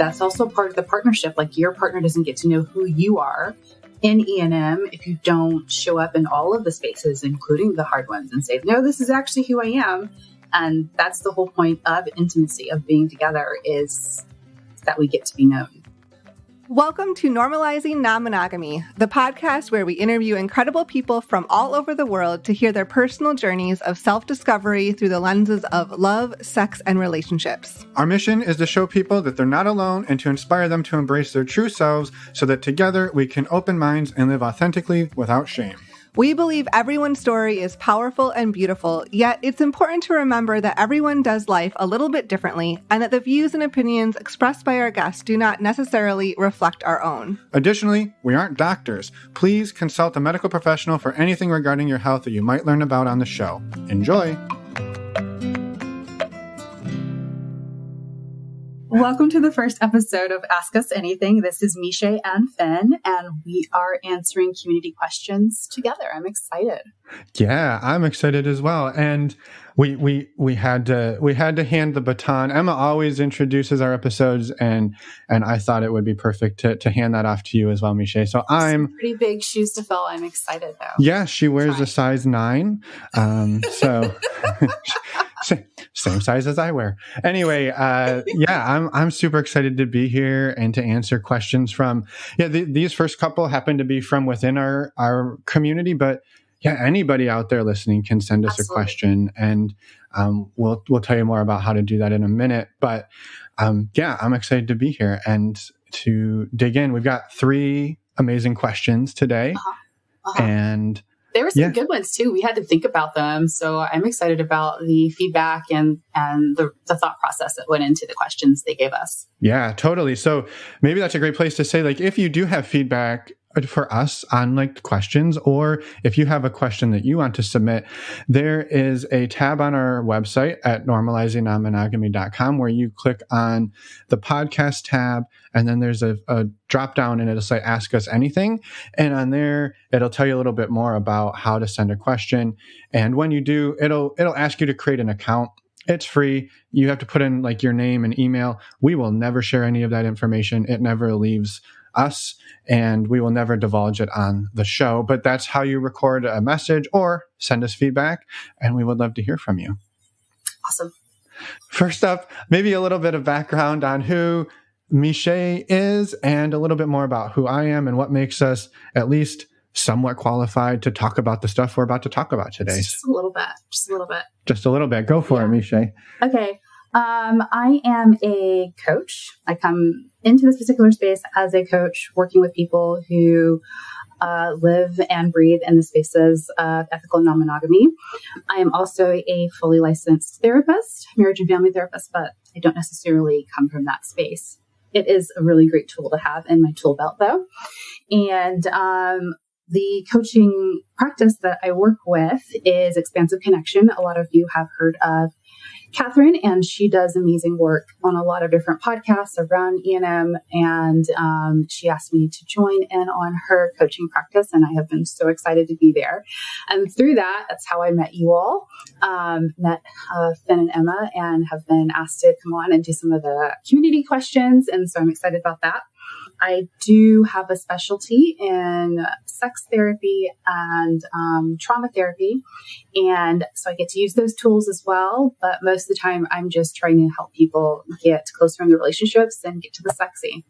that's also part of the partnership. Like your partner doesn't get to know who you are in E&M if you don't show up in all of the spaces, including the hard ones, and say, no, this is actually who I am. And that's the whole point of intimacy, of being together, is that we get to be known. Welcome to Normalizing Non-Monogamy, the podcast where we interview incredible people from all over the world to hear their personal journeys of self-discovery through the lenses of love, sex, and relationships. Our mission is to show people that they're not alone and to inspire them to embrace their true selves so that together we can open minds and live authentically without shame. We believe everyone's story is powerful and beautiful, yet it's important to remember that everyone does life a little bit differently and that the views and opinions expressed by our guests do not necessarily reflect our own. Additionally, we aren't doctors. Please consult a medical professional for anything regarding your health that you might learn about on the show. Enjoy! Welcome to the first episode of Ask Us Anything. This is Meshai and Fin, and we are answering community questions together. I'm excited. Yeah, I'm excited as well. And we had to hand the baton. Emma always introduces our episodes, and I thought it would be perfect to hand that off to you as well, Meshai. So I'm some pretty big shoes to fill. I'm excited though. Yeah, she wears a size 9. So same size as I wear. Anyway, I'm super excited to be here and to answer questions from these first couple happen to be from within our community, but anybody out there listening can send us a question, and we'll tell you more about how to do that in a minute. But I'm excited to be here and to dig in. We've got 3 amazing questions today, and there were some good ones too. We had to think about them. So I'm excited about the feedback and the thought process that went into the questions they gave us. Yeah, totally. So maybe that's a great place to say, like, if you do have feedback for us on questions, or if you have a question that you want to submit, there is a tab on our website at normalizingnonmonogamy.com where you click on the podcast tab, and then there's a drop down and it'll say Ask Us Anything. And on there, it'll tell you a little bit more about how to send a question. And when you do, it'll ask you to create an account. It's free. You have to put in your name and email. We will never share any of that information. It never leaves us, and we will never divulge it on the show. But that's how you record a message or send us feedback, and we would love to hear from you. Awesome. First up, maybe a little bit of background on who Meshai is and a little bit more about who I am and what makes us at least somewhat qualified to talk about the stuff we're about to talk about today. Just a little bit. Just a little bit. Go for it, Meshai. Okay. I am a coach. I come into this particular space as a coach, working with people who live and breathe in the spaces of ethical non-monogamy. I am also a fully licensed therapist, marriage and family therapist, but I don't necessarily come from that space. It is a really great tool to have in my tool belt, though. And the coaching practice that I work with is Expansive Connection. A lot of you have heard of Catherine, and she does amazing work on a lot of different podcasts around E&M, and she asked me to join in on her coaching practice, and I have been so excited to be there. And through that's how I met you all, met Fin and Emma, and have been asked to come on and do some of the community questions, and so I'm excited about that. I do have a specialty in sex therapy and trauma therapy. And so I get to use those tools as well. But most of the time, I'm just trying to help people get closer in their relationships and get to the sexy.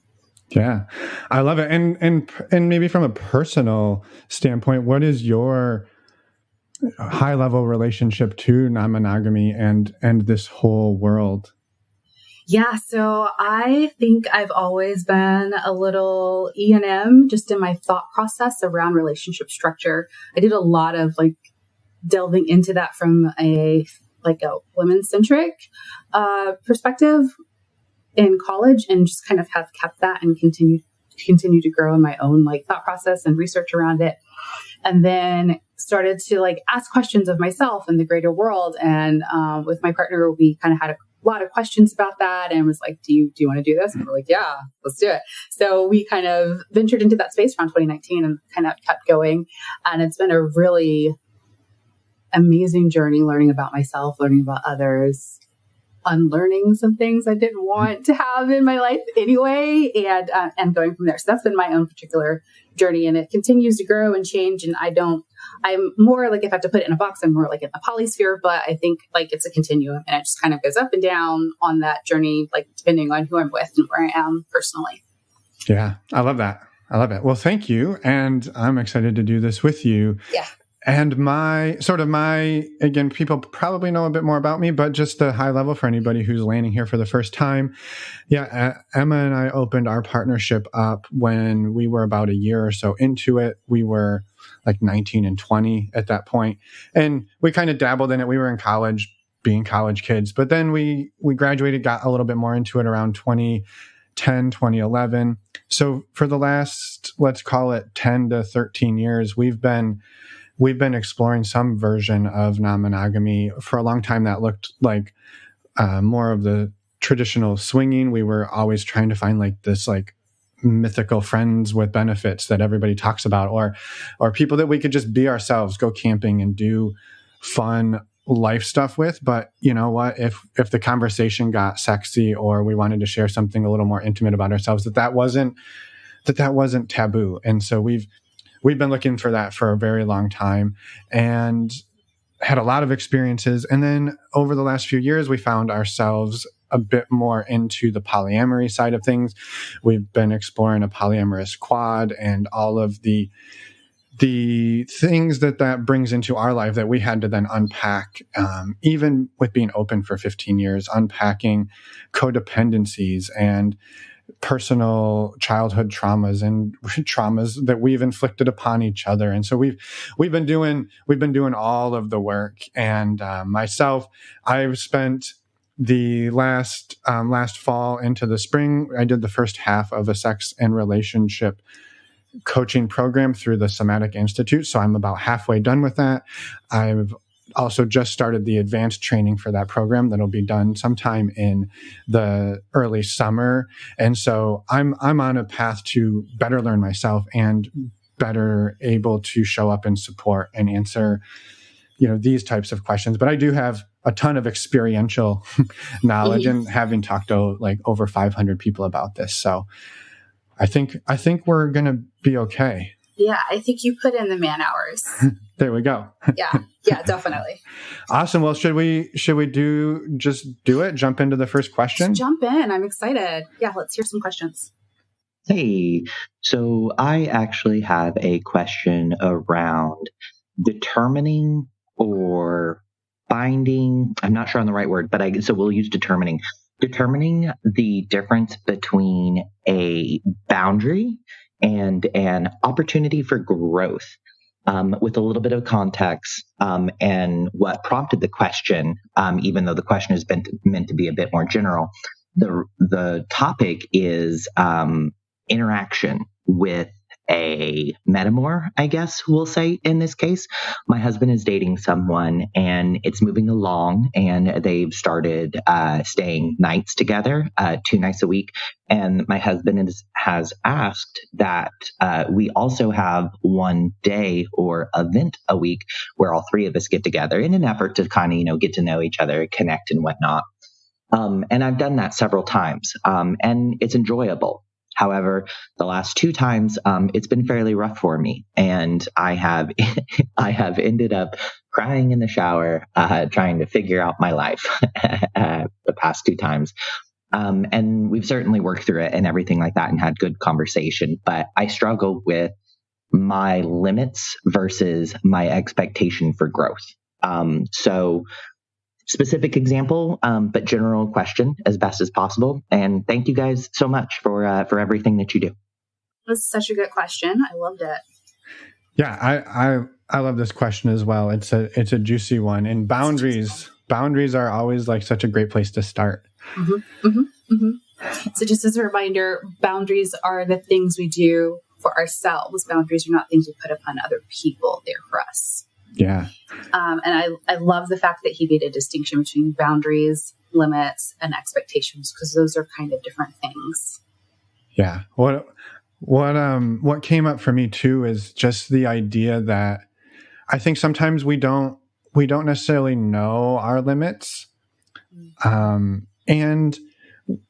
Yeah, I love it. And maybe from a personal standpoint, what is your high level relationship to non-monogamy and this whole world? Yeah, so I think I've always been a little E&M just in my thought process around relationship structure. I did a lot of delving into that from a women-centric perspective in college, and just kind of have kept that and continue to grow in my own thought process and research around it. And then started to ask questions of myself and the greater world. And with my partner, we kind of had a lot of questions about that, and was like, do you want to do this? And we're like, yeah, let's do it. So we kind of ventured into that space around 2019 and kind of kept going. And it's been a really amazing journey, learning about myself, learning about others, unlearning some things I didn't want to have in my life anyway, and going from there. So that's been my own particular journey, and it continues to grow and change. And I'm more like, if I have to put it in a box, I'm more like in the polysphere, but I think like it's a continuum, and it just kind of goes up and down on that journey, like depending on who I'm with and where I am personally. Yeah, I love that. I love it. Well, thank you. And I'm excited to do this with you. Yeah. And again, people probably know a bit more about me, but just the high level for anybody who's landing here for the first time. Yeah, Emma and I opened our partnership up when we were about a year or so into it. We were like 19 and 20 at that point. And we kind of dabbled in it. We were in college, being college kids, but then we graduated, got a little bit more into it around 2010, 2011. So for the last, let's call it 10 to 13 years, we've been exploring some version of non-monogamy. For a long time, that looked like more of the traditional swinging. We were always trying to find like this like mythical friends with benefits that everybody talks about, or people that we could just be ourselves, go camping and do fun life stuff with. But you know what, if the conversation got sexy, or we wanted to share something a little more intimate about ourselves, that wasn't taboo. And so we've been looking for that for a very long time, and had a lot of experiences. And then over the last few years, we found ourselves a bit more into the polyamory side of things. We've been exploring a polyamorous quad and all of the things that brings into our life that we had to then unpack, even with being open for 15 years, unpacking codependencies and personal childhood traumas and traumas that we've inflicted upon each other. And so we've been doing all of the work. And myself, I've spent the last fall into the spring, I did the first half of a sex and relationship coaching program through the Somatica Institute. So I'm about halfway done with that. I've also just started the advanced training for that program that'll be done sometime in the early summer. And so I'm on a path to better learn myself and better able to show up and support and answer, these types of questions. But I do have a ton of experiential knowledge and having talked to like over 500 people about this. So I think we're going to be okay. Yeah, I think you put in the man hours. There we go. Yeah, definitely. Awesome. Well, should we do it? Jump into the first question? Just jump in. I'm excited. Yeah, let's hear some questions. Hey, so I actually have a question around determining or finding, I'm not sure on the right word, but so we'll use determining the difference between a boundary and an opportunity for growth, with a little bit of context, and what prompted the question, even though the question has been meant to be a bit more general. The topic is interaction with a metamor, I guess we'll say in this case. My husband is dating someone and it's moving along, and they've started staying nights together, 2 nights a week. And my husband has asked that we also have one day or event a week where all 3 of us get together in an effort to kind of, get to know each other, connect and whatnot. And I've done that several times, and it's enjoyable. However, the last 2 times, it's been fairly rough for me, and I have ended up crying in the shower, trying to figure out my life the past 2 times. And we've certainly worked through it and everything like that and had good conversation, but I struggle with my limits versus my expectation for growth. So specific example, but general question as best as possible. And thank you guys so much for everything that you do. That's such a good question. I loved it. Yeah, I love this question as well. It's a juicy one. And boundaries are always like such a great place to start. Mm-hmm, mm-hmm, mm-hmm. So just as a reminder, boundaries are the things we do for ourselves. Boundaries are not things we put upon other people. They're for us. Yeah. And I love the fact that he made a distinction between boundaries, limits, and expectations, because those are kind of different things. Yeah. What came up for me too is just the idea that I think sometimes we don't necessarily know our limits. And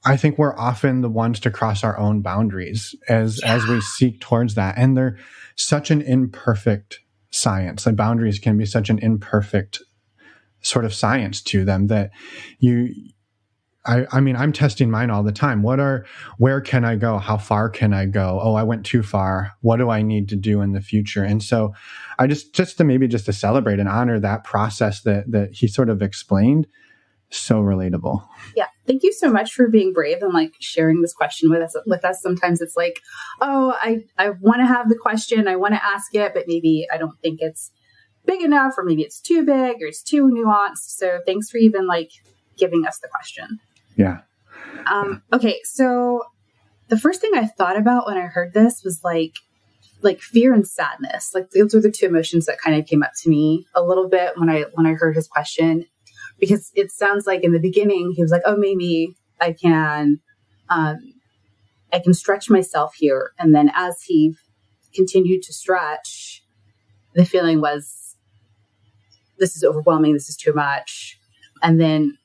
I think we're often the ones to cross our own boundaries as we seek towards that. And they're such an imperfect science. The boundaries can be such an imperfect sort of science to them that I mean, I'm testing mine all the time. Where can I go? How far can I go? Oh, I went too far. What do I need to do in the future? And so I just to celebrate and honor that process that he sort of explained. So relatable. Yeah. Thank you so much for being brave and like sharing this question with us. Sometimes it's like, oh, I want to have the question. I want to ask it, but maybe I don't think it's big enough, or maybe it's too big or it's too nuanced. So thanks for even like giving us the question. Yeah. Okay. So the first thing I thought about when I heard this was like fear and sadness. Like those were the two emotions that kind of came up to me a little bit when I heard his question. Because it sounds like in the beginning, he was like, oh, maybe I can stretch myself here. And then as he continued to stretch, the feeling was, this is overwhelming. This is too much. And then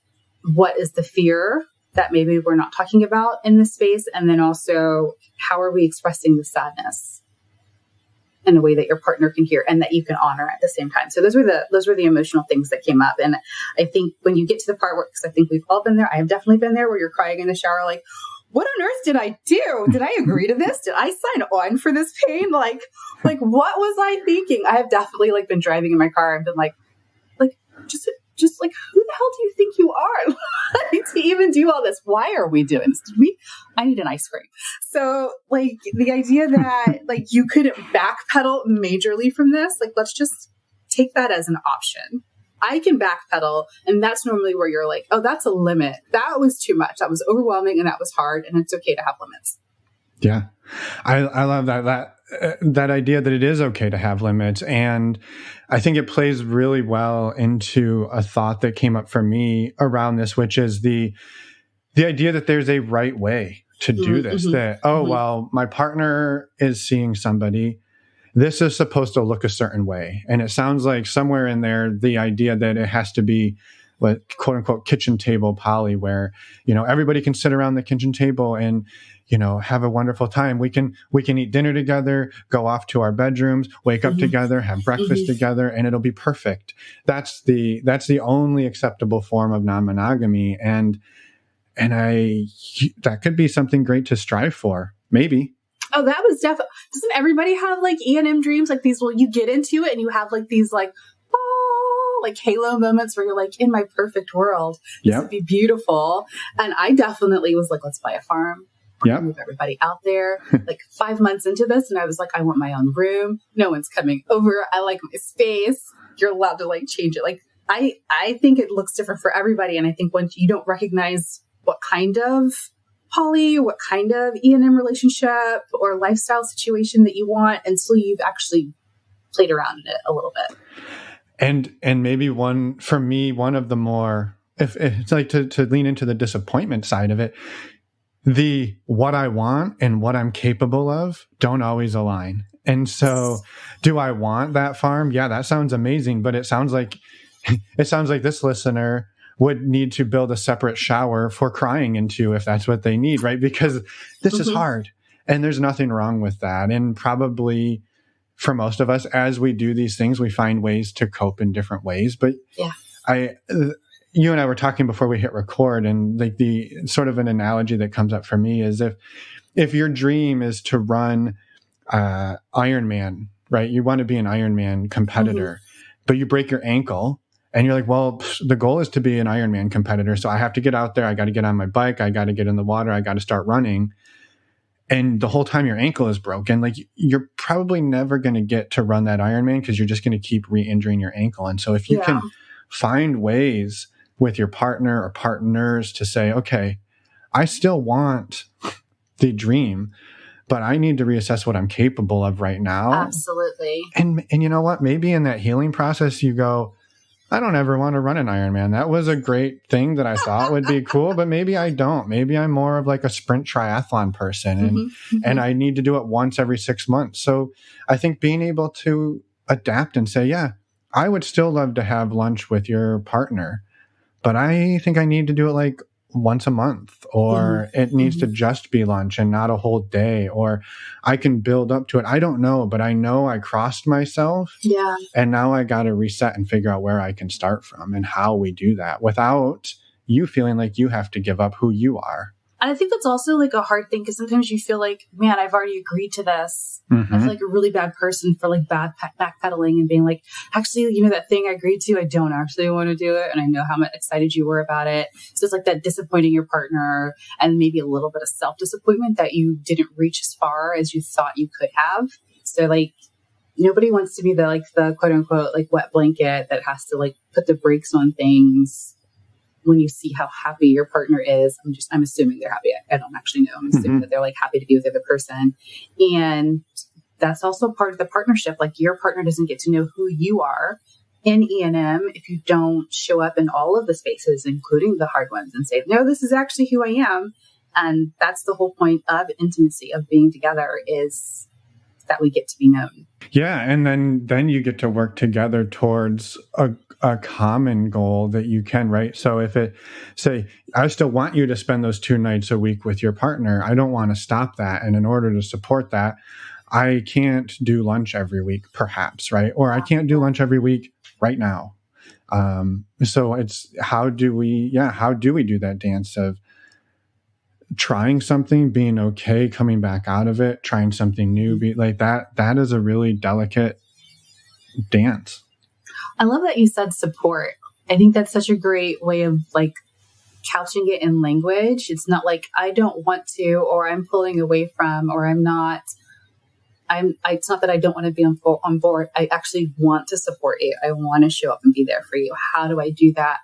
what is the fear that maybe we're not talking about in this space? And then also, how are we expressing the sadness in a way that your partner can hear and that you can honor at the same time? So those were the emotional things that came up. And I think when you get to the part where, because I think we've all been there, I have definitely been there, where you're crying in the shower, like, what on earth did I do? Did I agree to this? Did I sign on for this pain? Like what was I thinking? I have definitely like been driving in my car and been like just like, who the hell do you think you are to even do all this? Why are we doing this? I need an ice cream. So like the idea that like you couldn't backpedal majorly from this, like, let's just take that as an option. I can backpedal. And that's normally where you're like, oh, that's a limit. That was too much. That was overwhelming. And that was hard. And it's okay to have limits. Yeah. I love that idea that it is okay to have limits. And I think it plays really well into a thought that came up for me around this, which is the idea that there's a right way to do this, that, well, my partner is seeing somebody, this is supposed to look a certain way. And it sounds like somewhere in there, the idea that it has to be what quote unquote kitchen table poly, where, everybody can sit around the kitchen table and, have a wonderful time. We can eat dinner together, go off to our bedrooms, wake up together, have breakfast together, and it'll be perfect. That's the only acceptable form of non-monogamy. And that could be something great to strive for. Maybe. Oh, that was definitely, doesn't everybody have like E&M dreams? Like these, well, you get into it and you have like these like, like halo moments where you're like, in my perfect world, this would be beautiful. And I definitely was like, let's buy a farm. Move everybody out there. Like 5 months into this, and I was like, I want my own room. No one's coming over. I like my space. You're allowed to like change it. Like I think it looks different for everybody. And I think once you don't recognize what kind of poly, what kind of E&M relationship or lifestyle situation that you want until you've actually played around in it a little bit. And maybe one of the more, if it's like to lean into the disappointment side of it, the what I want and what I'm capable of don't always align. And so do I want that farm? Yeah, that sounds amazing. But it sounds like this listener would need to build a separate shower for crying into if that's what they need, right? Because this is hard and there's nothing wrong with that. And probably for most of us, as we do these things, we find ways to cope in different ways. But you and I were talking before we hit record, and like the sort of an analogy that comes up for me is if your dream is to run Ironman, right? You want to be an Ironman competitor, but you break your ankle and you're like, well, the goal is to be an Ironman competitor. So I have to get out there. I got to get on my bike. I got to get in the water. I got to start running. And the whole time your ankle is broken, like you're probably never going to get to run that Ironman because you're just going to keep re-injuring your ankle. And so if you can find ways with your partner or partners to say, okay, I still want the dream, but I need to reassess what I'm capable of right now. Absolutely. And you know what? Maybe in that healing process, you go, I don't ever want to run an Ironman. That was a great thing that I thought would be cool, but maybe I don't. Maybe I'm more of like a sprint triathlon person and I need to do it once every 6 months. So I think being able to adapt and say, yeah, I would still love to have lunch with your partner, but I think I need to do it like once a month, or it needs to just be lunch and not a whole day, or I can build up to it. I don't know, but I know I crossed myself. Yeah. And now I got to reset and figure out where I can start from and how we do that without you feeling like you have to give up who you are. And I think that's also like a hard thing, because sometimes you feel like, man, I've already agreed to this. I feel like a really bad person for like backpedaling and being like, actually, that thing I agreed to, I don't actually want to do it. And I know how much excited you were about it. So it's like that disappointing your partner, and maybe a little bit of self-disappointment that you didn't reach as far as you thought you could have. So like, nobody wants to be the quote unquote, like wet blanket that has to like put the brakes on things when you see how happy your partner is. I'm assuming they're happy. I don't actually know. I'm assuming that they're like happy to be with the other person. And that's also part of the partnership. Like, your partner doesn't get to know who you are in E&M if you don't show up in all of the spaces, including the hard ones, and say, no, this is actually who I am. And that's the whole point of intimacy, of being together, is that we get to be known. Yeah. And then you get to work together towards a common goal that you can, right? So if I still want you to spend those 2 nights a week with your partner, I don't want to stop that. And in order to support that, I can't do lunch every week, perhaps, right? Or I can't do lunch every week right now. So it's, how do we do that dance of trying something, being okay, coming back out of it, trying something new, be like that. That is a really delicate dance. I love that you said support. I think that's such a great way of like couching it in language. It's not like I don't want to, or I'm pulling away from, or I'm not. It's not that I don't want to be on board. I actually want to support you. I want to show up and be there for you. How do I do that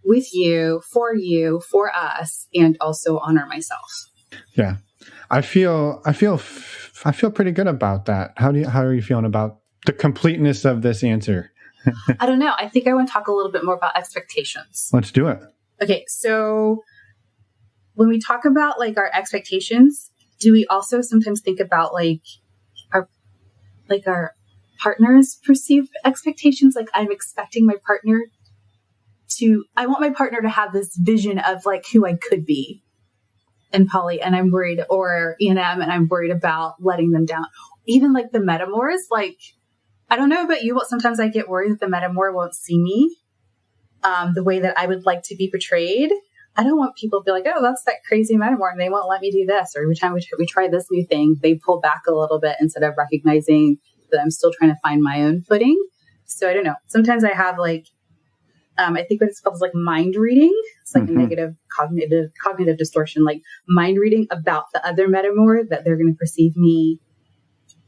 with you, for us, and also honor myself? Yeah, I feel pretty good about that. How are you feeling about the completeness of this answer? I don't know. I think I want to talk a little bit more about expectations. Let's do it. Okay, so when we talk about like our expectations, do we also sometimes think about like our partner's perceived expectations? Like, I'm expecting my partner I want my partner to have this vision of like who I could be in poly, and I'm worried, or E&M, and I'm worried about letting them down. Even like the metamors, like, I don't know about you, but sometimes I get worried that the metamor won't see me the way that I would like to be portrayed. I don't want people to be like, oh, that's that crazy metamor, and they won't let me do this. Or every time we try this new thing, they pull back a little bit instead of recognizing that I'm still trying to find my own footing. So I don't know. Sometimes I have like, I think what it's called is like mind reading. It's like a negative cognitive distortion, like mind reading about the other metamor, that they're going to perceive me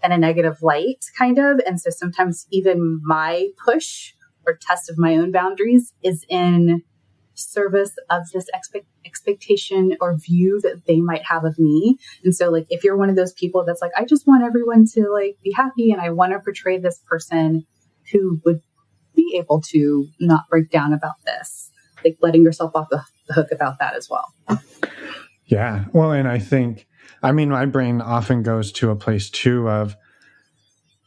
in a negative light, kind of. And so sometimes even my push or test of my own boundaries is in service of this expectation or view that they might have of me. And so like, if you're one of those people that's like, I just want everyone to like be happy, and I want to portray this person who would be able to not break down about this, like letting yourself off the hook about that as well. Yeah. Well, and my brain often goes to a place too of,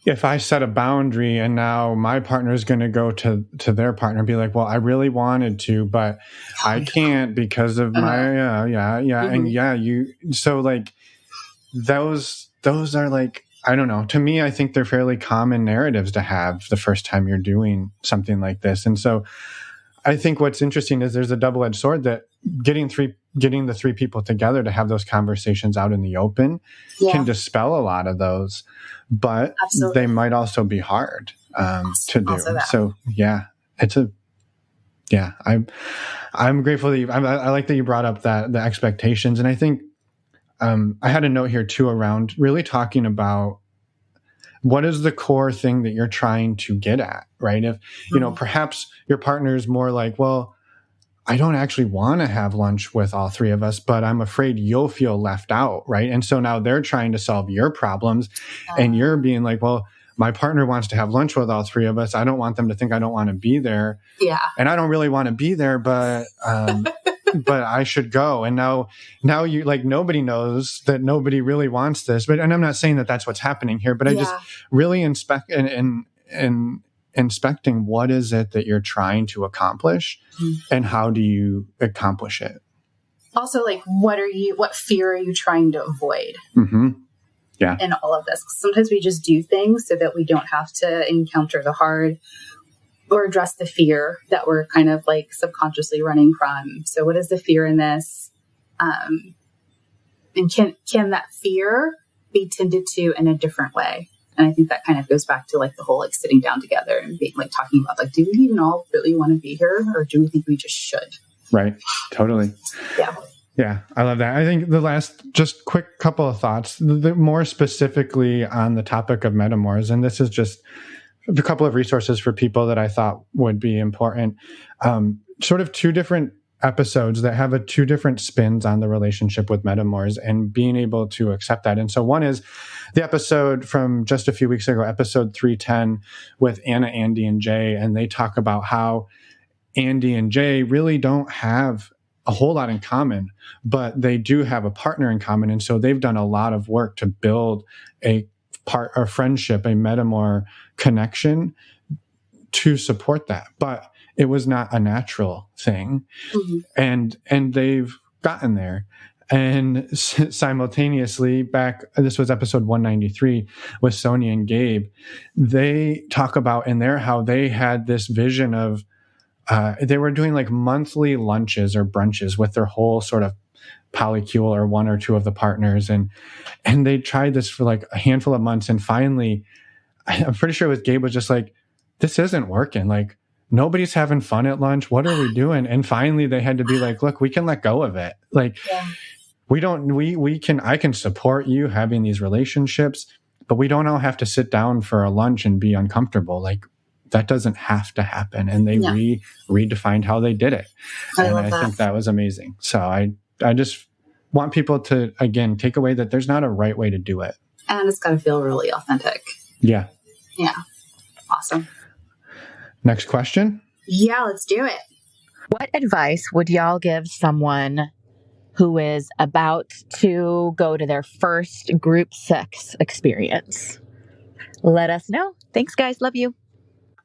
if I set a boundary and now my partner is going to go to their partner and be like, well, I really wanted to, but I can't because of my, so like those are like, I don't know. To me, I think they're fairly common narratives to have the first time you're doing something like this. And so I think what's interesting is there's a double-edged sword, that getting the 3 people together to have those conversations out in the open can dispel a lot of those, but they might also be hard to do. So I'm grateful that I like that you brought up the expectations. And I think I had a note here too around really talking about what is the core thing that you're trying to get at, right? If, perhaps your partner is more like, well, I don't actually want to have lunch with all 3 of us, but I'm afraid you'll feel left out, right? And so now they're trying to solve your problems, and you're being like, well, my partner wants to have lunch with all 3 of us. I don't want them to think I don't want to be there. Yeah. And I don't really want to be there, but but I should go. And now you like, nobody knows that nobody really wants this, and I'm not saying that that's what's happening here, but I just really inspect and inspecting what is it that you're trying to accomplish and how do you accomplish it. Also, like, what fear are you trying to avoid in all of this? Sometimes we just do things so that we don't have to encounter the hard or address the fear that we're kind of like subconsciously running from. So what is the fear in this? And can that fear be tended to in a different way? And I think that kind of goes back to like the whole like sitting down together and being like talking about like, do we even all really want to be here, or do we think we just should? Right. Totally. Yeah. Yeah. I love that. I think the last just quick couple of thoughts, more specifically on the topic of metamors, and this is just a couple of resources for people that I thought would be important. Sort of two different episodes that have two different spins on the relationship with metamors and being able to accept that. And so one is the episode from just a few weeks ago, episode 310 with Anna, Andy, and Jay. And they talk about how Andy and Jay really don't have a whole lot in common, but they do have a partner in common. And so they've done a lot of work to build a friendship, a metamor connection to support that. But it was not a natural thing. And they've gotten there. And simultaneously this was episode 193 with Sonia and Gabe. They talk about in there how they had this vision of, they were doing like monthly lunches or brunches with their whole sort of polycule or one or two of the partners. And they tried this for like a handful of months. And finally, I'm pretty sure with Gabe was just like, this isn't working. Like, nobody's having fun at lunch. What are we doing? And finally they had to be like, look, we can let go of it. Like, I can support you having these relationships, but we don't all have to sit down for a lunch and be uncomfortable. Like, that doesn't have to happen. And they redefined how they did it. I think that was amazing. So I just want people to, again, take away that there's not a right way to do it. And it's got to feel really authentic. Yeah. Yeah. Awesome. Next question. Yeah, let's do it. What advice would y'all give someone who is about to go to their first group sex experience? Let us know. Thanks, guys. Love you.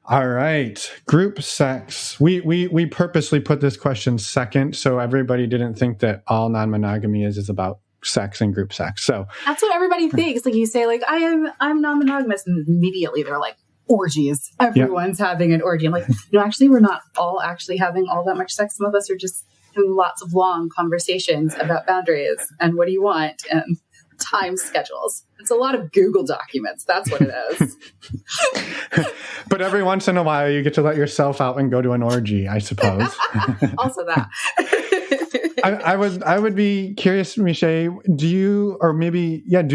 All right. Group sex. We purposely put this question second so everybody didn't think that all non-monogamy is about sex and group sex. So that's what everybody thinks. Like, you say like, I'm non-monogamous, and immediately they're like, orgies. Everyone's having an orgy. I'm like, no, actually, we're not all actually having all that much sex. Some of us are just having lots of long conversations about boundaries and what do you want and time schedules. It's a lot of Google documents. That's what it is. But every once in a while, you get to let yourself out and go to an orgy, I suppose. Also that. I would be curious, Meshai, do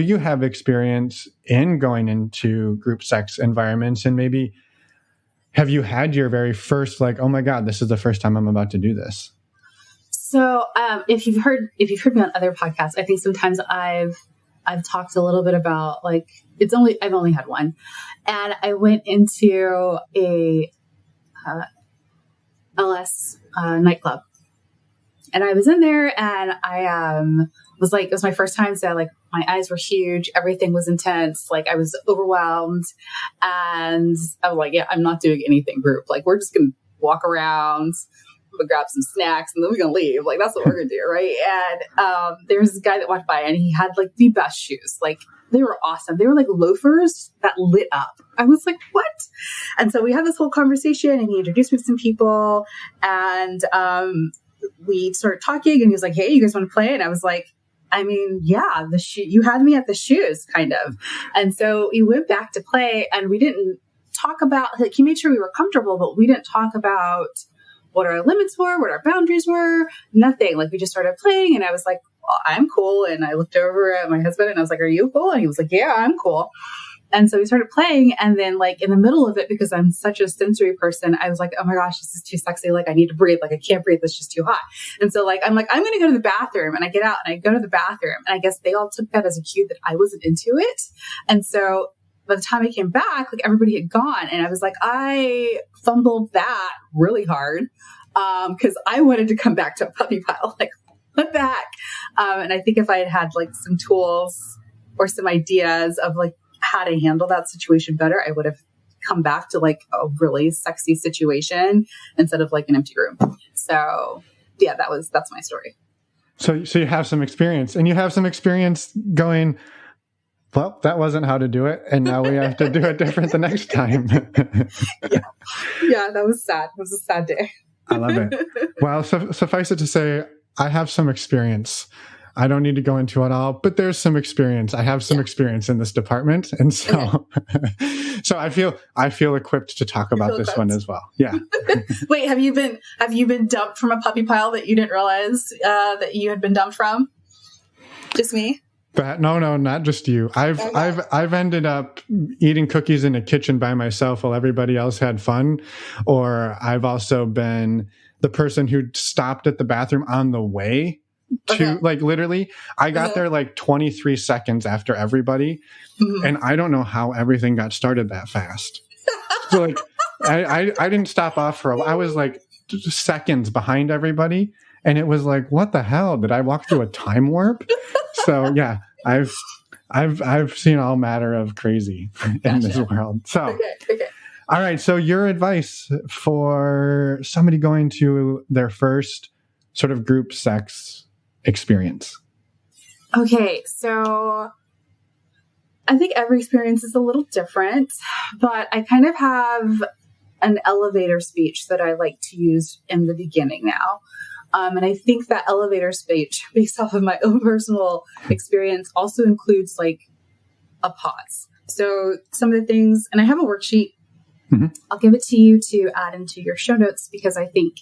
you have experience in going into group sex environments, and maybe have you had your very first, like, oh my God, this is the first time I'm about to do this? So, if you've heard me on other podcasts, I think sometimes I've talked a little bit about like, I've only had one, and I went into a LS nightclub. And I was in there, and I was like, it was my first time. So like, my eyes were huge. Everything was intense. Like, I was overwhelmed. And I was like, yeah, I'm not doing anything group. Like, we're just going to walk around, we'll grab some snacks, and then we're going to leave. Like, that's what we're going to do. Right. And there was this guy that walked by, and he had like the best shoes. Like, they were awesome. They were like loafers that lit up. I was like, what? And so we had this whole conversation, and he introduced me to some people, and we started talking, and he was like, hey, you guys want to play? And I was like, I mean, yeah, you had me at the shoes, kind of. And so we went back to play, and we didn't talk about, like, he made sure we were comfortable, but we didn't talk about what our limits were, what our boundaries were, nothing. Like, we just started playing, and I was like, well, I'm cool. And I looked over at my husband, and I was like, are you cool? And he was like, yeah, I'm cool. And so we started playing, and then like in the middle of it, because I'm such a sensory person, I was like, oh my gosh, this is too sexy. Like, I need to breathe. Like, I can't breathe. It's just too hot. And so like, I'm going to go to the bathroom, and I get out and I go to the bathroom, and I guess they all took that as a cue that I wasn't into it. And so by the time I came back, like, everybody had gone, and I was like, I fumbled that really hard. Cause I wanted to come back to a puppy pile, like, what the heck? And I think if I had had like some tools or some ideas of like how to handle that situation better, I would have come back to like a really sexy situation instead of like an empty room. So yeah, that's my story. So you have some experience, and you have some experience going, well, that wasn't how to do it, and now we have to do it different the next time. Yeah, that was sad. It was a sad day. I love it. Well, suffice it to say, I have some experience. I don't need to go into it all, but there's some experience. I have some experience in this department, and so so I feel equipped to talk about this one as well. Yeah. Wait, have you been dumped from a puppy pile that you didn't realize that you had been dumped from? Just me? No, not just you. I've ended up eating cookies in a kitchen by myself while everybody else had fun, or I've also been the person who stopped at the bathroom on the way to like literally I got there like 23 seconds after everybody, and I don't know how everything got started that fast. So like I didn't stop off for a while. I was like seconds behind everybody, and it was like, what the hell? Did I walk through a time warp? So yeah, I've seen all manner of crazy in this world. So okay. All right. So your advice for somebody going to their first sort of group sex experience. Okay, so I think every experience is a little different, but I kind of have an elevator speech that I like to use in the beginning now. And I think that elevator speech, based off of my own personal experience, also includes like a pause. So some of the things, and I have a worksheet, I'll give it to you to add into your show notes, because I think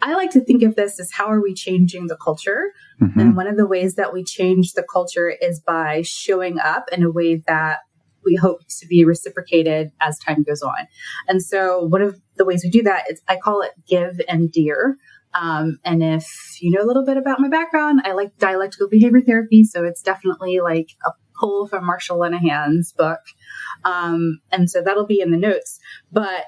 I like to think of this as how are we changing the culture? And one of the ways that we change the culture is by showing up in a way that we hope to be reciprocated as time goes on. And so one of the ways we do that is I call it give and dear. And if you know a little bit about my background, I like dialectical behavior therapy. So it's definitely like a pull from Marshall Linehan's book. And so that'll be in the notes. But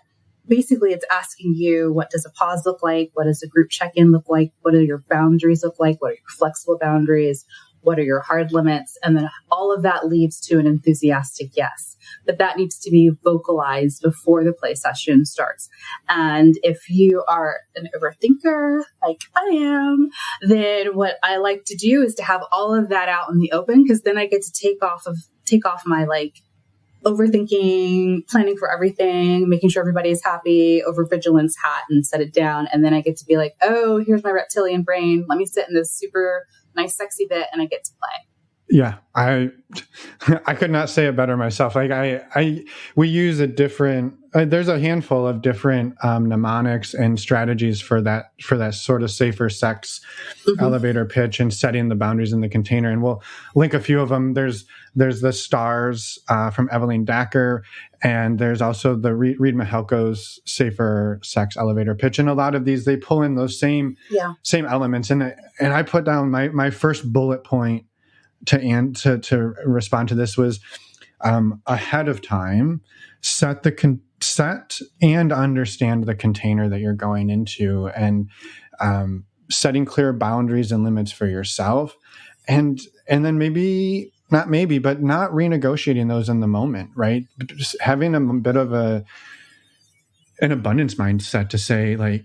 basically, it's asking you, what does a pause look like? What does a group check-in look like? What do your boundaries look like? What are your flexible boundaries? What are your hard limits? And then all of that leads to an enthusiastic yes. But that needs to be vocalized before the play session starts. And if you are an overthinker, like I am, then what I like to do is to have all of that out in the open, because then I get to take off my like overthinking, planning for everything, making sure everybody is happy, overvigilance hat, and set it down. And then I get to be like, oh, here's my reptilian brain. Let me sit in this super nice, sexy bit, and I get to play. Yeah, I could not say it better myself. Like we use a different. There's a handful of different mnemonics and strategies for that sort of safer sex elevator pitch and setting the boundaries in the container. And we'll link a few of them. There's the stars from Evelyn Dacker, and there's also the Reid Mihalko's safer sex elevator pitch. And a lot of these, they pull in those same elements. And I put down my first bullet point to respond to this was ahead of time, set and understand the container that you're going into, and setting clear boundaries and limits for yourself, and then not renegotiating those in the moment, right? Just having a bit of an abundance mindset to say, like,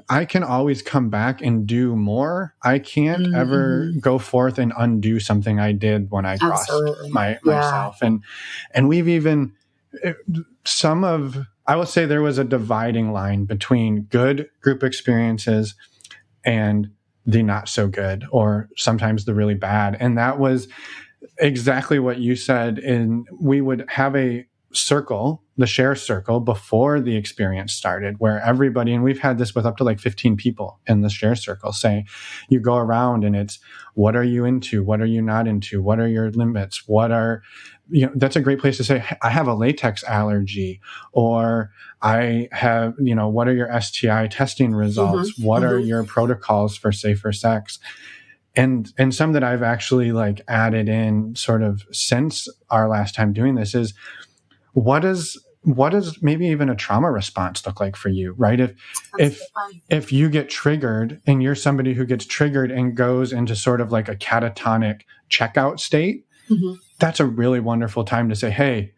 I can always come back and do more. I can't ever go forth and undo something I did when I crossed myself. And we've even I will say there was a dividing line between good group experiences and the not so good, or sometimes the really bad. And that was exactly what you said. And we would have a circle, the share circle, before the experience started, where everybody, and we've had this with up to like 15 people in the share circle, say, you go around and it's, what are you into? What are you not into? What are your limits? That's a great place to say, I have a latex allergy, or I have, what are your STI testing results? What are your protocols for safer sex? And some that I've actually like added in sort of since our last time doing this is, what does maybe even a trauma response look like for you, right? If you get triggered and you're somebody who gets triggered and goes into sort of like a catatonic checkout state, that's a really wonderful time to say, hey,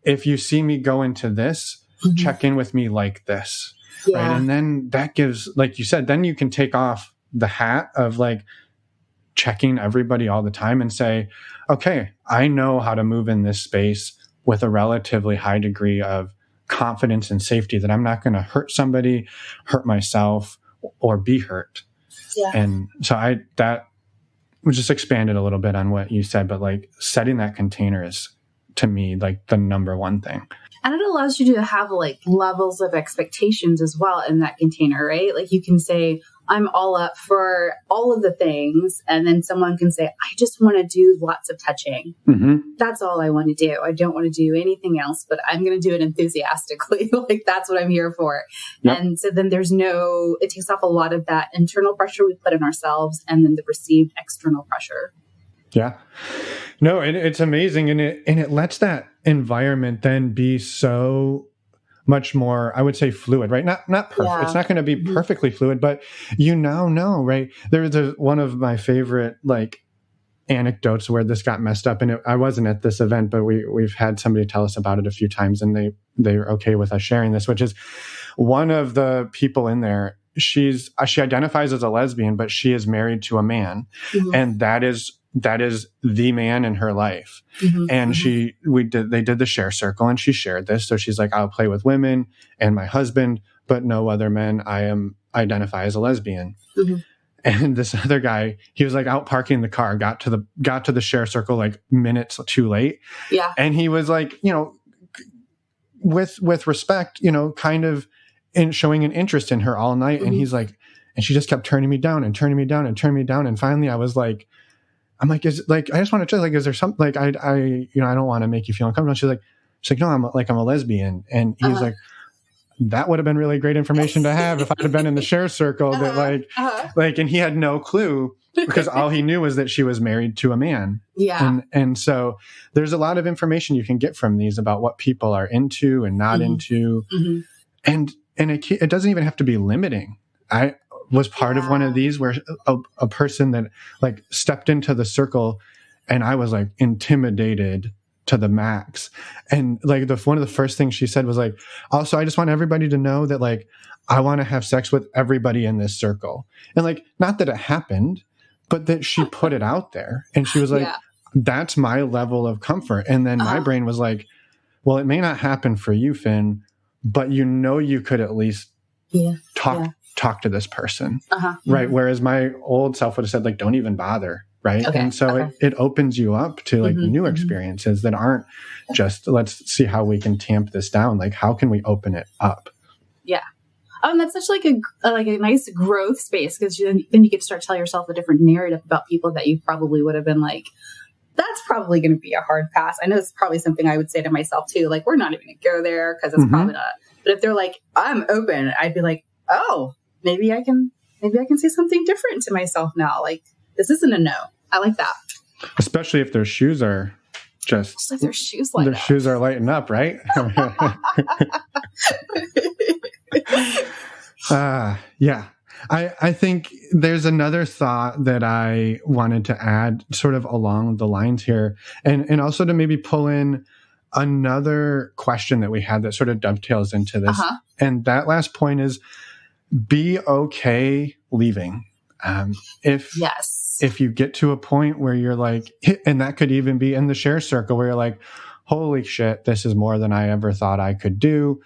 if you see me go into this, check in with me like this. Yeah. Right. And then that gives, like you said, then you can take off the hat of like checking everybody all the time and say, okay, I know how to move in this space with a relatively high degree of confidence and safety that I'm not going to hurt somebody, hurt myself, or be hurt. Yeah. And so that we just expanded a little bit on what you said, but like setting that container is, to me, like the number one thing. And it allows you to have like levels of expectations as well in that container, right? Like you can say, I'm all up for all of the things. And then someone can say, I just want to do lots of touching. That's all I want to do. I don't want to do anything else, but I'm going to do it enthusiastically. Like that's what I'm here for. Yep. And so then it takes off a lot of that internal pressure we put on ourselves and then the perceived external pressure. Yeah. No, it's amazing. And it lets that environment then be so much more, I would say, fluid, right? Not perfect. Yeah. It's not going to be perfectly fluid, but you now know, right? There's one of my favorite like anecdotes where this got messed up, and I wasn't at this event, but we've had somebody tell us about it a few times, and they're okay with us sharing this, which is one of the people in there. She identifies as a lesbian, but she is married to a man, and that is the man in her life. And they did the share circle, and she shared this. So she's like, I'll play with women and my husband, but no other men. I identify as a lesbian. And this other guy, he was like out parking the car, got to the share circle like minutes too late. Yeah. And he was like, with respect, kind of showing an interest in her all night. And he's like, and she just kept turning me down and turning me down and turning me down. And finally I was like, I just want to check, like, is there something, like, I don't want to make you feel uncomfortable. She's like, no, I'm a lesbian. And he was like, that would have been really great information to have if I'd have been in the share circle that and he had no clue because all he knew was that she was married to a man. Yeah. And so there's a lot of information you can get from these about what people are into and not into. And it doesn't even have to be limiting. I was part of one of these where a person that like stepped into the circle and I was like intimidated to the max. And like one of the first things she said was like, also, I just want everybody to know that like, I want to have sex with everybody in this circle. And like, not that it happened, but that she put it out there. And she was like, that's my level of comfort. And then my brain was like, well, it may not happen for you, Fin, but you could at least talk to this person. Right. Whereas my old self would have said like, don't even bother. Right. Okay. And so it opens you up to like new experiences that aren't just, let's see how we can tamp this down. Like, how can we open it up? Yeah. That's such like a nice growth space because then you get to start telling yourself a different narrative about people that you probably would have been like, that's probably going to be a hard pass. I know it's probably something I would say to myself too. Like, we're not even going to go there because it's probably not. But if they're like, I'm open, I'd be like, oh, maybe I can say something different to myself now. Like, this isn't a no. I like that. Especially if their shoes are just... Like their shoes light up. Their shoes are lighting up, right? Yeah. I think there's another thought that I wanted to add sort of along the lines here. And also to maybe pull in another question that we had that sort of dovetails into this. And that last point is be okay leaving. If you get to a point where you're like, and that could even be in the share circle where you're like, holy shit, this is more than I ever thought I could do.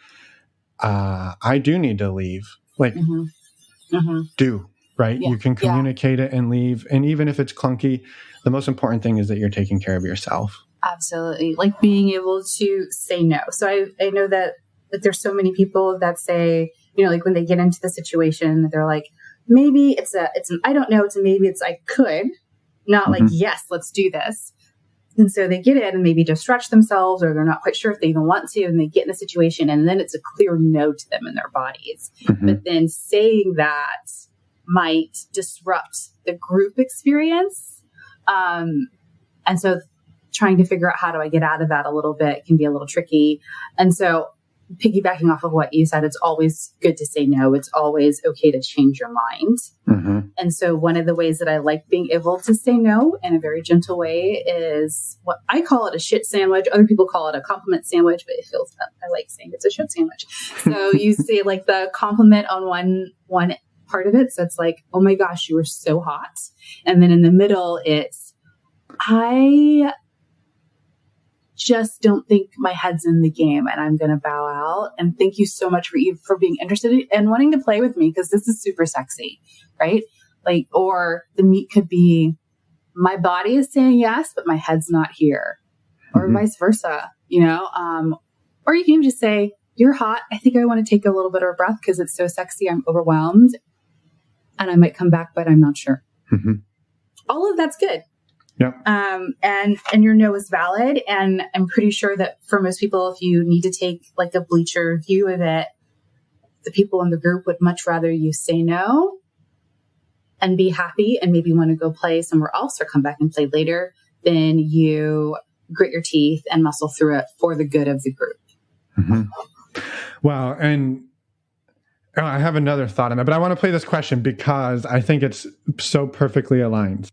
I do need to leave. Like, do, right? Yeah. You can communicate it and leave. And even if it's clunky, the most important thing is that you're taking care of yourself. Absolutely. Like being able to say no. So I know that there's so many people that say, like when they get into the situation, they're like, maybe it's an I don't know. Maybe it's I could, not like, yes, let's do this. And so they get in and maybe just stretch themselves or they're not quite sure if they even want to. And they get in a situation and then it's a clear no to them in their bodies. But then saying that might disrupt the group experience. And so trying to figure out how do I get out of that a little bit can be a little tricky. And so piggybacking off of what you said, it's always good to say no. It's always okay to change your mind. Mm-hmm. And so one of the ways that I like being able to say no in a very gentle way is what I call it a shit sandwich. Other people call it a compliment sandwich, but it feels, I like saying it's a shit sandwich. So you say like the compliment on one part of it. So it's like, oh my gosh, you were so hot. And then in the middle, it's, I just don't think my head's in the game and I'm going to bow out. And thank you so much for being interested and wanting to play with me because this is super sexy, right? Like, or the meat could be my body is saying yes, but my head's not here, or vice versa, you know? Or you can just say, you're hot. I think I want to take a little bit of a breath because it's so sexy. I'm overwhelmed and I might come back, but I'm not sure. Mm-hmm. All of that's good. Yeah. And your no is valid. And I'm pretty sure that for most people, if you need to take like a bleacher view of it, the people in the group would much rather you say no and be happy and maybe want to go play somewhere else or come back and play later than you grit your teeth and muscle through it for the good of the group. Mm-hmm. Wow. And I have another thought on that, but I want to play this question because I think it's so perfectly aligned.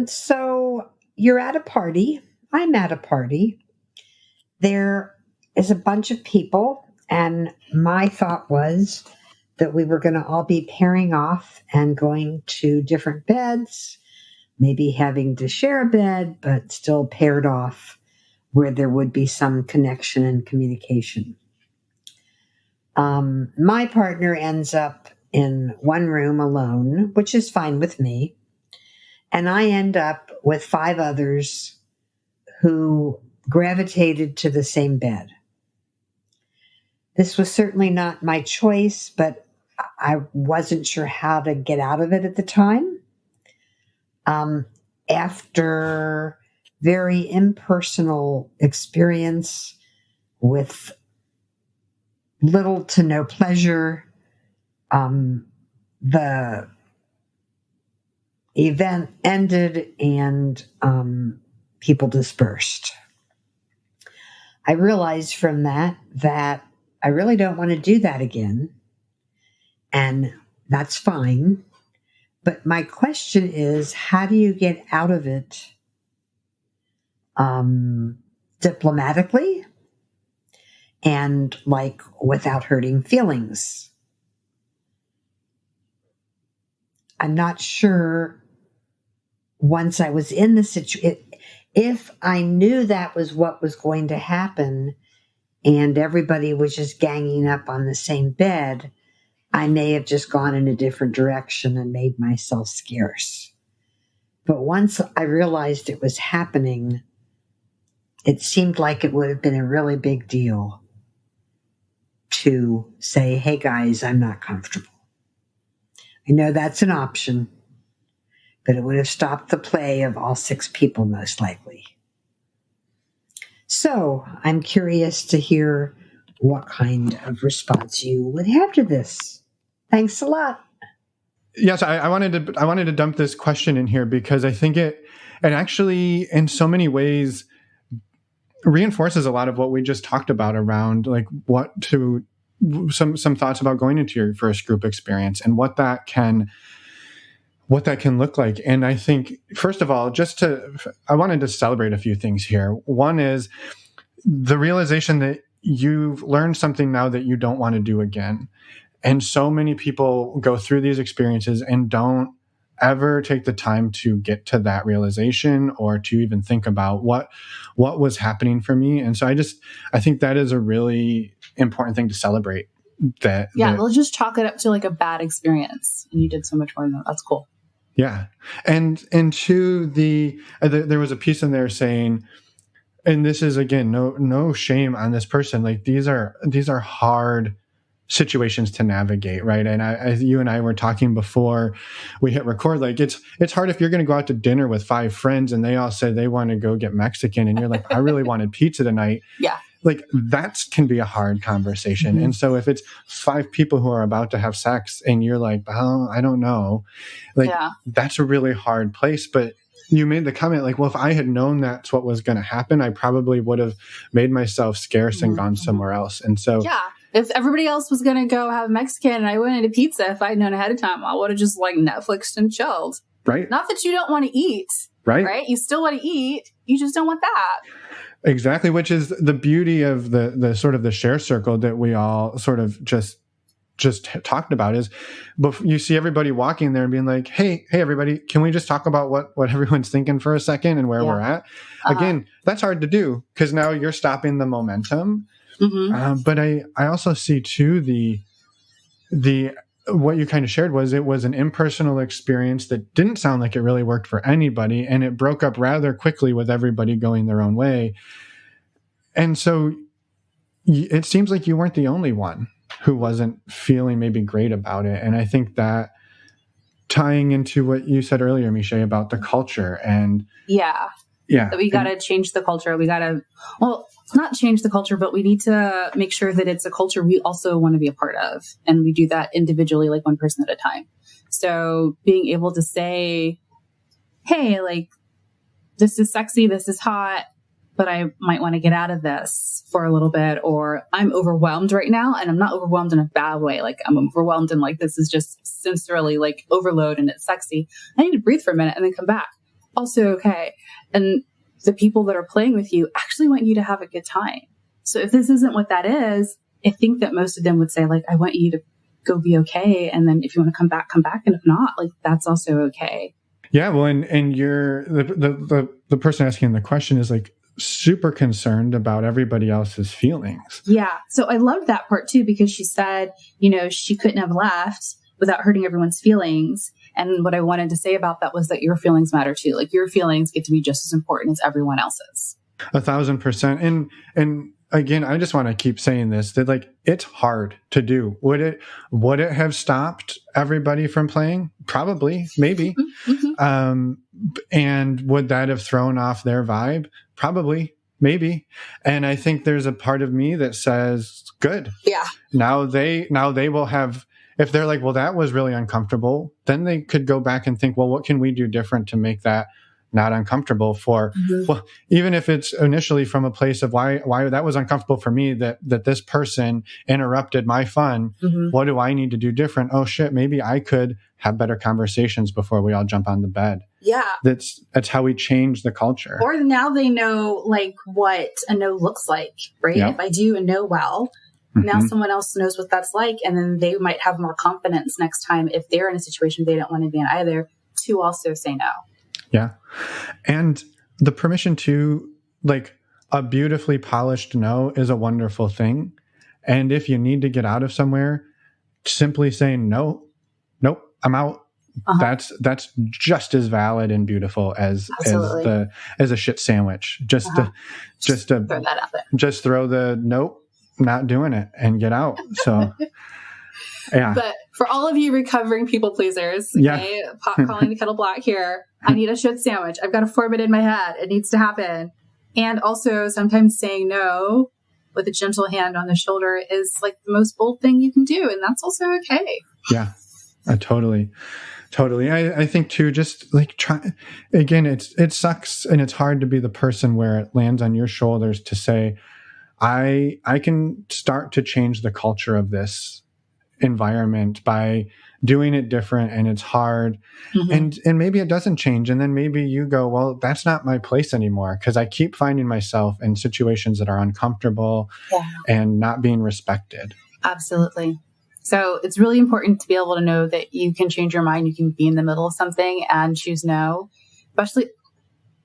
So you're at a party. I'm at a party. There is a bunch of people, and my thought was that we were going to all be pairing off and going to different beds, maybe having to share a bed, but still paired off where there would be some connection and communication. My partner ends up in one room alone, which is fine with me. And I end up with 5 others who gravitated to the same bed. This was certainly not my choice, but I wasn't sure how to get out of it at the time. After very impersonal experience with little to no pleasure, the event ended and people dispersed. I realized from that I really don't want to do that again. And that's fine. But my question is, how do you get out of it diplomatically and like without hurting feelings? I'm not sure once I was in the situation, if I knew that was what was going to happen and everybody was just ganging up on the same bed, I may have just gone in a different direction and made myself scarce. But once I realized it was happening, it seemed like it would have been a really big deal to say, hey guys, I'm not comfortable. I know that's an option, but it would have stopped the play of all 6 people most likely. So I'm curious to hear what kind of response you would have to this. Thanks a lot. Yes, I wanted to dump this question in here because I think it actually in so many ways reinforces a lot of what we just talked about around like some thoughts about going into your first group experience and what that can look like. And I think, first of all, I wanted to celebrate a few things here. One is the realization that you've learned something now that you don't want to do again. And so many people go through these experiences and don't ever take the time to get to that realization or to even think about what was happening for me. And so I think that is a really important thing to celebrate. We'll just chalk it up to like a bad experience. And you did so much more than that. That's cool. Yeah. And to there was a piece in there saying, and this is again, no shame on this person. Like these are hard situations to navigate, right? And you and I were talking before we hit record, like it's hard if you're going to go out to dinner with 5 friends and they all say they want to go get Mexican and you're like, I really wanted pizza tonight. Yeah. Like that can be a hard conversation. Mm-hmm. And so if it's 5 people who are about to have sex and you're like, oh, I don't know, like that's a really hard place. But you made the comment like, well, if I had known that's what was going to happen, I probably would have made myself scarce and gone somewhere else. And so, yeah, if everybody else was going to go have Mexican and I wanted a pizza, if I'd known ahead of time, I would have just like Netflixed and chilled. Right. Not that you don't want to eat. Right. You still want to eat. You just don't want that. Exactly. Which is the beauty of the sort of the share circle that we all sort of just talked about is you see everybody walking there and being like, hey, everybody, can we just talk about what everyone's thinking for a second and where we're at? Again, that's hard to do because now you're stopping the momentum. But I also see too, the what you kind of shared was it was an impersonal experience that didn't sound like it really worked for anybody. And it broke up rather quickly with everybody going their own way. And so it seems like you weren't the only one who wasn't feeling maybe great about it. And I think that tying into what you said earlier, Meshai, about the culture and that we got to change the culture. We got to, not change the culture, but we need to make sure that it's a culture we also want to be a part of. And we do that individually, like one person at a time. So being able to say, hey, like, this is sexy, this is hot, but I might want to get out of this for a little bit, or I'm overwhelmed right now, and I'm not overwhelmed in a bad way. Like I'm overwhelmed and like, this is just sensorily like overload and it's sexy. I need to breathe for a minute and then come back. Also okay. And the people that are playing with you actually want you to have a good time. So if this isn't what that is, I think that most of them would say like, I want you to go be okay. And then if you want to come back. And if not, like, that's also okay. Yeah. Well, and you're the person asking the question is like super concerned about everybody else's feelings. Yeah. So I loved that part too, because she said, she couldn't have left without hurting everyone's feelings. And what I wanted to say about that was that your feelings matter too. Like your feelings get to be just as important as everyone else's. 1,000%. And again, I just want to keep saying this, that like, it's hard to do. Would it have stopped everybody from playing? Probably, maybe. And would that have thrown off their vibe? Probably, maybe. And I think there's a part of me that says, good. Yeah. Now they will have, if they're like, well, that was really uncomfortable, then they could go back and think, well, what can we do different to make that not uncomfortable for, well, even if it's initially from a place of why that was uncomfortable for me, that this person interrupted my fun. What do I need to do different? Oh shit, maybe I could have better conversations before we all jump on the bed. Yeah. That's how we change the culture. Or now they know like what a no looks like, right? Yep. If I do a no well, now someone else knows what that's like. And then they might have more confidence next time if they're in a situation they don't want to be in either, to also say no. Yeah. And the permission to, like, a beautifully polished no is a wonderful thing. And if you need to get out of somewhere, simply saying nope, I'm out. That's just as valid and beautiful as a shit sandwich. Just to throw that out there. Just throw the nope, not doing it, and get out. So yeah. But for all of you recovering people pleasers, okay, pot calling the kettle black here. I need a shit sandwich. I've got to form it in my head. It needs to happen. And also sometimes saying no with a gentle hand on the shoulder is like the most bold thing you can do. And that's also okay. Yeah, totally. I think too, just like again, it sucks and it's hard to be the person where it lands on your shoulders to say, I can start to change the culture of this environment by doing it different, and it's hard, and maybe it doesn't change, and then maybe you go, well, that's not my place anymore because I keep finding myself in situations that are uncomfortable and not being respected. Absolutely. So it's really important to be able to know that you can change your mind. You can be in the middle of something and choose no. Especially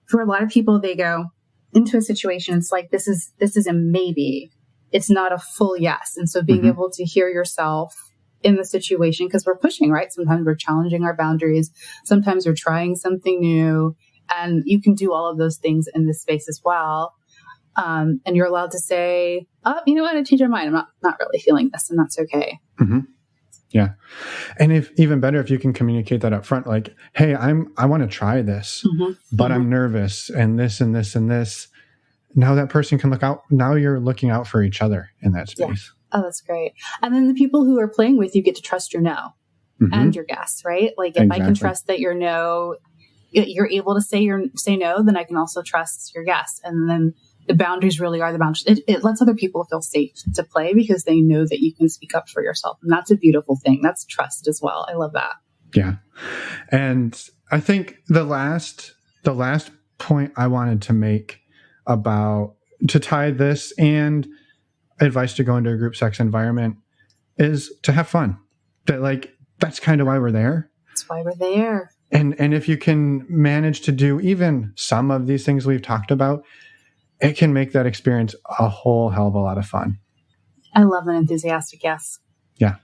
for a lot of people, they go into a situation, it's like this is a maybe. It's not a full yes. And so being able to hear yourself in the situation, because we're pushing, right? Sometimes we're challenging our boundaries. Sometimes we're trying something new, and you can do all of those things in this space as well. And you're allowed to say, oh, you know what? I changed my mind. I'm not really feeling this, and that's okay. Yeah. And if even better, if you can communicate that up front, like, hey, I want to try this, but I'm nervous and this and this and this. Now that person can look out. Now you're looking out for each other in that space. Oh, that's great. And then the people who are playing with you get to trust your no and your guess, right? Like if I can trust that your no you're able to say no, then I can also trust your yes. And then the boundaries really are the boundaries. It lets other people feel safe to play because they know that you can speak up for yourself. And that's a beautiful thing. That's trust as well. I love that. Yeah. And I think the last point I wanted to make to tie this and advice to go into a group sex environment is to have fun. That's kind of why we're there. That's why we're there. And if you can manage to do even some of these things we've talked about, it can make that experience a whole hell of a lot of fun. I love an enthusiastic yes. Yeah.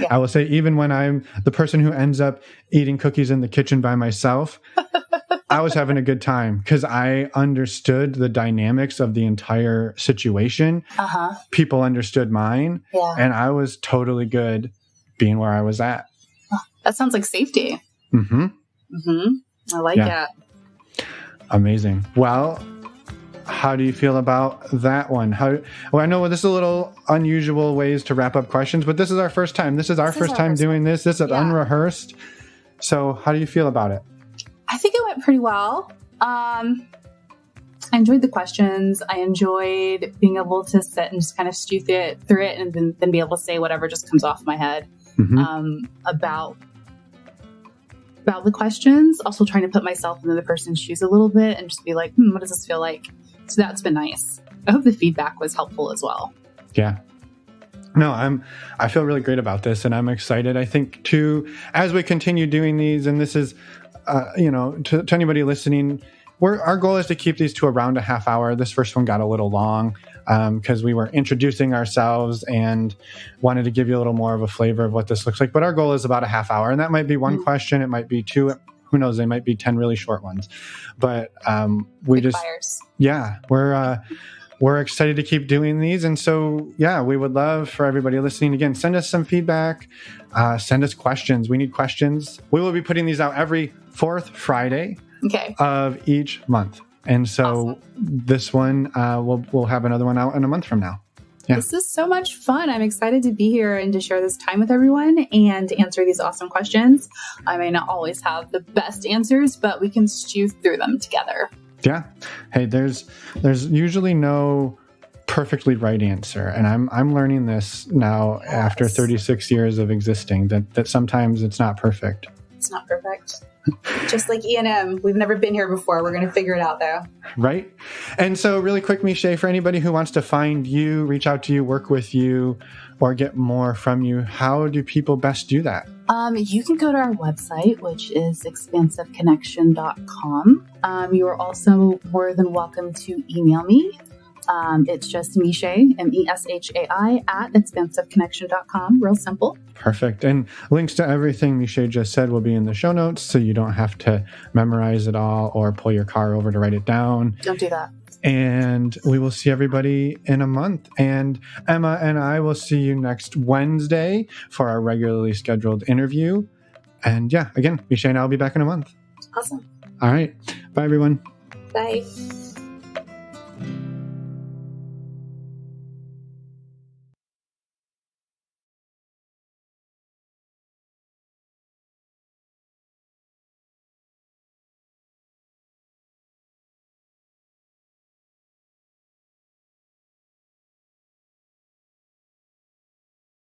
I will say, even when I'm the person who ends up eating cookies in the kitchen by myself, I was having a good time because I understood the dynamics of the entire situation. People understood mine. Yeah. And I was totally good being where I was at. That sounds like safety. Mm-hmm. I like it. Amazing. Well, how do you feel about that one? I know this is a little unusual ways to wrap up questions, but this is our first time. This is our first time doing this. This is unrehearsed. So how do you feel about it? I think it went pretty well. I enjoyed the questions. I enjoyed being able to sit and just kind of stew through it and then be able to say whatever just comes off my head about the questions. Also trying to put myself into the person's shoes a little bit and just be like, what does this feel like? So that's been nice. I hope the feedback was helpful as well. Yeah. No, I feel really great about this, and I'm excited. I think too, as we continue doing these, and this is, to anybody listening, our goal is to keep these to around a half hour. This first one got a little long because we were introducing ourselves and wanted to give you a little more of a flavor of what this looks like. But our goal is about a half hour, and that might be one question. It might be two. Who knows? They might be 10 really short ones. But we're excited to keep doing these. And so, we would love for everybody listening, again, send us some feedback, send us questions. We need questions. We will be putting these out every fourth Friday of each month. And so this one, we'll have another one out in a month from now. Yeah. This is so much fun. I'm excited to be here and to share this time with everyone and to answer these awesome questions. I may not always have the best answers, but we can stew through them together. Yeah. Hey, there's usually no perfectly right answer. And I'm learning this now after 36 years of existing, that sometimes it's not perfect. It's not perfect. Just like E&M, we've never been here before. We're going to figure it out, though. Right. And so really quick, Meshai, for anybody who wants to find you, reach out to you, work with you, or get more from you, how do people best do that? You can go to our website, which is expansiveconnection.com. You are also more than welcome to email me. It's just Meshai, Meshai, at expansiveconnection.com. Real simple. Perfect. And links to everything Meshai just said will be in the show notes, so you don't have to memorize it all or pull your car over to write it down. Don't do that. And we will see everybody in a month. And Emma and I will see you next Wednesday for our regularly scheduled interview. And again, Meshai and I will be back in a month. Awesome. All right. Bye, everyone. Bye.